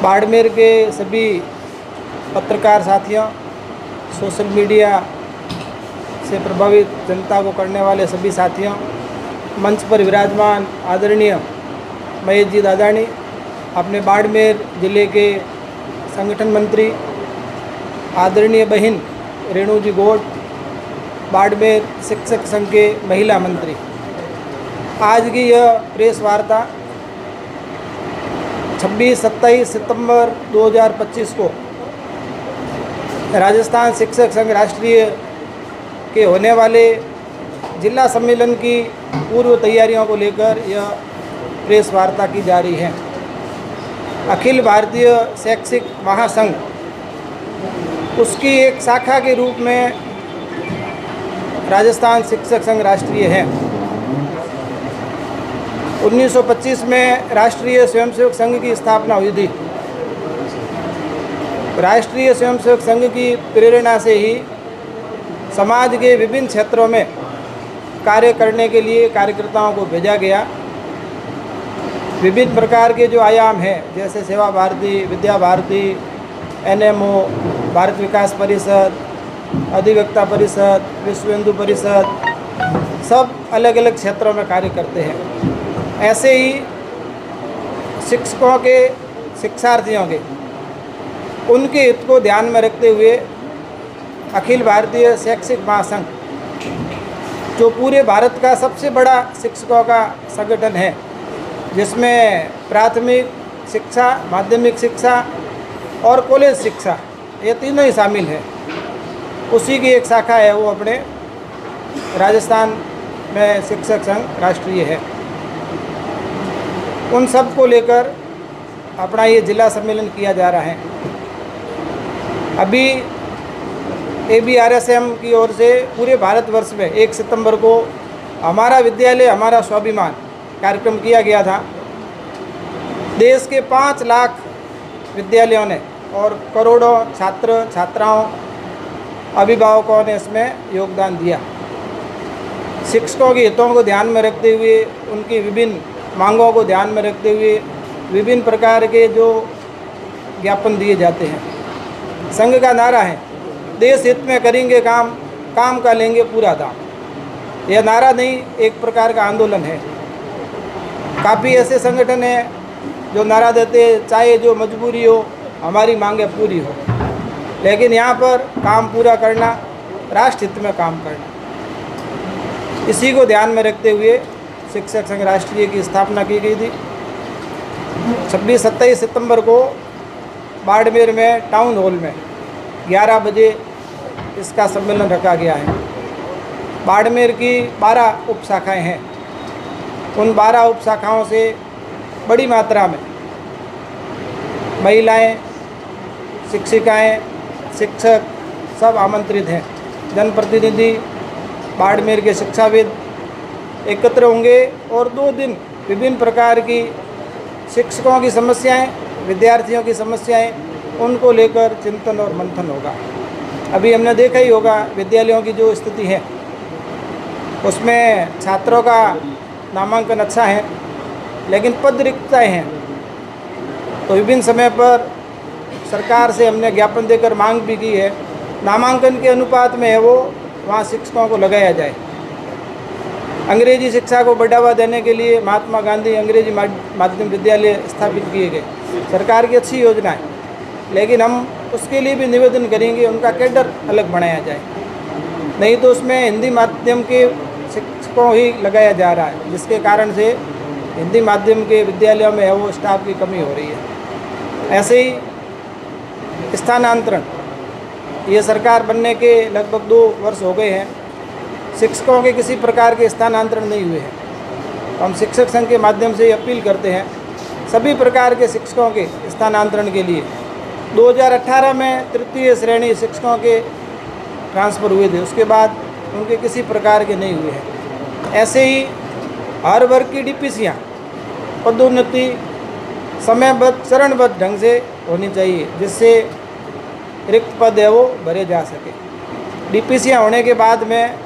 बाड़मेर के सभी पत्रकार साथियों, सोशल मीडिया से प्रभावित जनता को करने वाले सभी साथियों, मंच पर विराजमान आदरणीय महेश जी दादानी, अपने बाड़मेर जिले के संगठन मंत्री, आदरणीय बहन रेणु जी गौड़, बाड़मेर शिक्षक संघ के महिला मंत्री। आज की यह प्रेस वार्ता 26-27 सितंबर 2025 को राजस्थान शिक्षक संघ राष्ट्रीय के होने वाले जिला सम्मेलन की पूर्व तैयारियों को लेकर यह प्रेस वार्ता की जा रही है। अखिल भारतीय शैक्षिक महासंघ उसकी एक शाखा के रूप में राजस्थान शिक्षक संघ राष्ट्रीय है। 1925 में राष्ट्रीय स्वयंसेवक संघ की स्थापना हुई थी। राष्ट्रीय स्वयंसेवक संघ की प्रेरणा से ही समाज के विभिन्न क्षेत्रों में कार्य करने के लिए कार्यकर्ताओं को भेजा गया। विभिन्न प्रकार के जो आयाम हैं, जैसे सेवा भारती, विद्या भारती, NMO, भारत विकास परिषद, अधिवक्ता परिषद, विश्व हिंदू परिषद, सब अलग अलग क्षेत्रों में कार्य करते हैं। ऐसे ही शिक्षकों के, शिक्षार्थियों के, उनके हित को ध्यान में रखते हुए अखिल भारतीय शैक्षिक महासंघ, जो पूरे भारत का सबसे बड़ा शिक्षकों का संगठन है, जिसमें प्राथमिक शिक्षा, माध्यमिक शिक्षा और कॉलेज शिक्षा, ये तीनों ही शामिल है, उसी की एक शाखा है, वो अपने राजस्थान में शिक्षक संघ राष्ट्रीय है। उन सब को लेकर अपना ये जिला सम्मेलन किया जा रहा है। अभी ABRSM की ओर से पूरे भारतवर्ष में 1 सितंबर को हमारा विद्यालय हमारा स्वाभिमान कार्यक्रम किया गया था। देश के 5 लाख विद्यालयों ने और करोड़ों छात्र छात्राओं, अभिभावकों ने इसमें योगदान दिया। शिक्षकों के हितों को ध्यान में रखते हुए, उनकी विभिन्न मांगों को ध्यान में रखते हुए विभिन्न प्रकार के जो ज्ञापन दिए जाते हैं। संघ का नारा है, देश हित में करेंगे काम, काम का लेंगे पूरा दाम। यह नारा नहीं, एक प्रकार का आंदोलन है। काफ़ी ऐसे संगठन हैं जो नारा देते हैं, चाहे जो मजबूरी हो, हमारी मांगें पूरी हो, लेकिन यहाँ पर काम पूरा करना, राष्ट्र हित में काम करना, इसी को ध्यान में रखते हुए शिक्षक संघ राष्ट्रीय की स्थापना की गई थी। 26-27 सितंबर को बाड़मेर में टाउन हॉल में 11 बजे इसका सम्मेलन रखा गया है। बाड़मेर की 12 उप शाखाएँ हैं। उन 12 उप शाखाओं से बड़ी मात्रा में महिलाएं, शिक्षिकाएं, शिक्षक सब आमंत्रित हैं। जनप्रतिनिधि, बाड़मेर के शिक्षाविद एकत्र होंगे और 2 दिन विभिन्न प्रकार की शिक्षकों की समस्याएं, विद्यार्थियों की समस्याएं, उनको लेकर चिंतन और मंथन होगा। अभी हमने देखा ही होगा विद्यालयों की जो स्थिति है, उसमें छात्रों का नामांकन अच्छा है, लेकिन पद रिक्तताएँ हैं। तो विभिन्न समय पर सरकार से हमने ज्ञापन देकर मांग भी की है, नामांकन के अनुपात में है वो वहाँ शिक्षकों को लगाया जाए। अंग्रेजी शिक्षा को बढ़ावा देने के लिए महात्मा गांधी अंग्रेजी माध्यम विद्यालय स्थापित किए गए, सरकार की अच्छी योजना है, लेकिन हम उसके लिए भी निवेदन करेंगे उनका कैडर अलग बनाया जाए। नहीं तो उसमें हिंदी माध्यम के शिक्षकों ही लगाया जा रहा है, जिसके कारण से हिंदी माध्यम के विद्यालयों में है वो स्टाफ की कमी हो रही है। ऐसे ही स्थानांतरण, ये सरकार बनने के लगभग 2 वर्ष हो गए हैं, शिक्षकों के किसी प्रकार के स्थानांतरण नहीं हुए हैं। तो हम शिक्षक संघ के माध्यम से अपील करते हैं सभी प्रकार के शिक्षकों के स्थानांतरण के लिए। 2018 में 3य श्रेणी शिक्षकों के ट्रांसफ़र हुए थे, उसके बाद उनके किसी प्रकार के नहीं हुए हैं। ऐसे ही हर वर्ग की DPCयाँ, पदोन्नति समयबद्ध, चरणबद्ध ढंग से होनी चाहिए, जिससे रिक्त पद है वो भरे जा सके। DPCयाँ होने के बाद में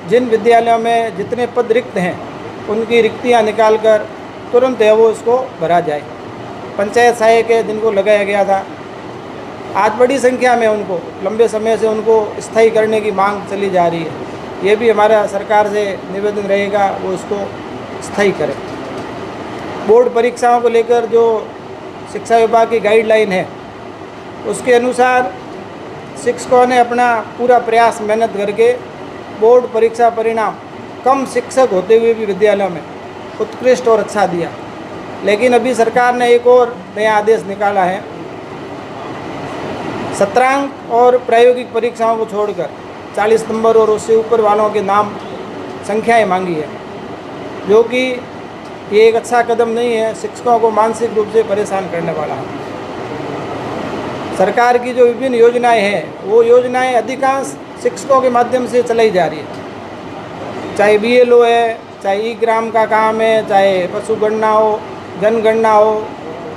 जिन विद्यालयों में जितने पद रिक्त हैं, उनकी रिक्तियाँ निकालकर तुरंत है वो इसको भरा जाए। पंचायत सहायक है जिनको लगाया गया था, आज बड़ी संख्या में उनको लंबे समय से उनको स्थायी करने की मांग चली जा रही है। ये भी हमारा सरकार से निवेदन रहेगा वो इसको स्थायी करें। बोर्ड परीक्षाओं को लेकर जो शिक्षा विभाग की गाइडलाइन है उसके अनुसार शिक्षकों ने अपना पूरा प्रयास मेहनत करके बोर्ड परीक्षा परिणाम कम शिक्षक होते हुए भी विद्यालयों में उत्कृष्ट और अच्छा दिया। लेकिन अभी सरकार ने एक और नया आदेश निकाला है, सत्रांक और प्रायोगिक परीक्षाओं को छोड़कर 40 नंबर और उससे ऊपर वालों के नाम संख्याएं मांगी है, जो कि ये एक अच्छा कदम नहीं है, शिक्षकों को मानसिक रूप से परेशान करने वाला है। सरकार की जो विभिन्न योजनाएं हैं वो योजनाएं अधिकांश शिक्षकों के माध्यम से चलाई जा रही है, चाहे BLO है, चाहे ई-ग्राम का काम है, चाहे पशुगणना हो, जनगणना हो,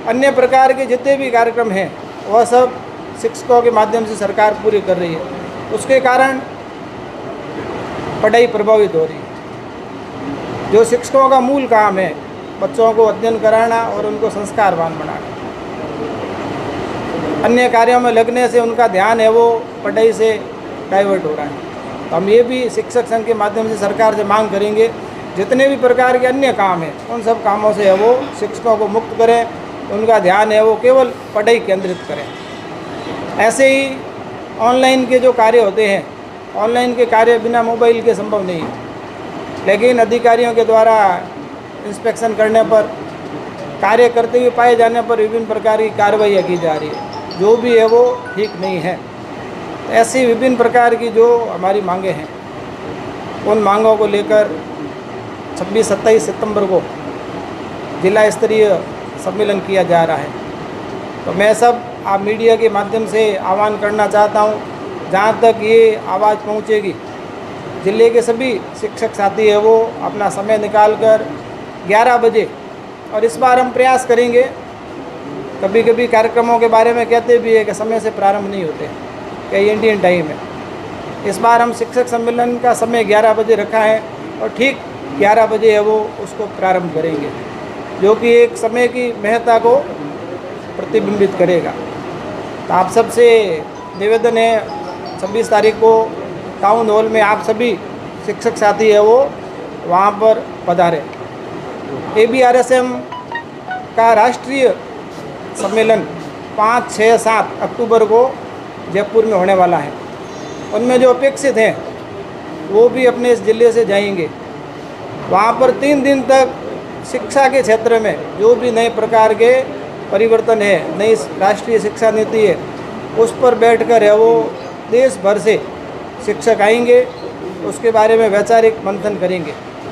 अन्य प्रकार के जितने भी कार्यक्रम हैं वह सब शिक्षकों के माध्यम से सरकार पूरी कर रही है। उसके कारण पढ़ाई प्रभावित हो रही है। जो शिक्षकों का मूल काम है बच्चों को अध्ययन कराना और उनको संस्कारवान बनाना, अन्य कार्यों में लगने से उनका ध्यान है वो पढ़ाई से डाइवर्ट हो रहा है। तो हम ये भी शिक्षक संघ के माध्यम से सरकार से मांग करेंगे, जितने भी प्रकार के अन्य काम हैं उन सब कामों से है वो शिक्षकों को मुक्त करें, उनका ध्यान है वो केवल पढ़ाई केंद्रित करें। ऐसे ही ऑनलाइन के जो कार्य होते हैं, ऑनलाइन के कार्य बिना मोबाइल के संभव नहीं है, लेकिन अधिकारियों के द्वारा इंस्पेक्शन करने पर, कार्य करते हुए पाए जाने पर विभिन्न प्रकार की कार्रवाइयाँ की जा रही है, जो भी है वो ठीक नहीं है। ऐसी विभिन्न प्रकार की जो हमारी मांगे हैं उन मांगों को लेकर 26-27 सितंबर को जिला स्तरीय सम्मेलन किया जा रहा है। तो मैं सब आप मीडिया के माध्यम से आह्वान करना चाहता हूँ, जहाँ तक ये आवाज़ पहुँचेगी जिले के सभी शिक्षक साथी है वो अपना समय निकाल कर 11 बजे, और इस बार हम प्रयास करेंगे, कभी कभी कार्यक्रमों के बारे में कहते भी है कि समय से प्रारंभ नहीं होते, क्या ये इंडियन टाइम है। इस बार हम शिक्षक सम्मेलन का समय 11 बजे रखा है और ठीक 11 बजे है वो उसको प्रारंभ करेंगे, जो कि एक समय की महत्ता को प्रतिबिंबित करेगा। तो आप सबसे निवेदन है 26 तारीख को टाउन हॉल में आप सभी शिक्षक साथी है वो वहाँ पर पधारें। ABRSM का राष्ट्रीय सम्मेलन 5, 6, 7 अक्टूबर को जयपुर में होने वाला है। उनमें जो अपेक्षित हैं वो भी अपने इस जिले से जाएंगे। वहाँ पर 3 दिन तक शिक्षा के क्षेत्र में जो भी नए प्रकार के परिवर्तन है, नई राष्ट्रीय शिक्षा नीति है, उस पर बैठकर है वो देश भर से शिक्षक आएंगे, उसके बारे में वैचारिक मंथन करेंगे।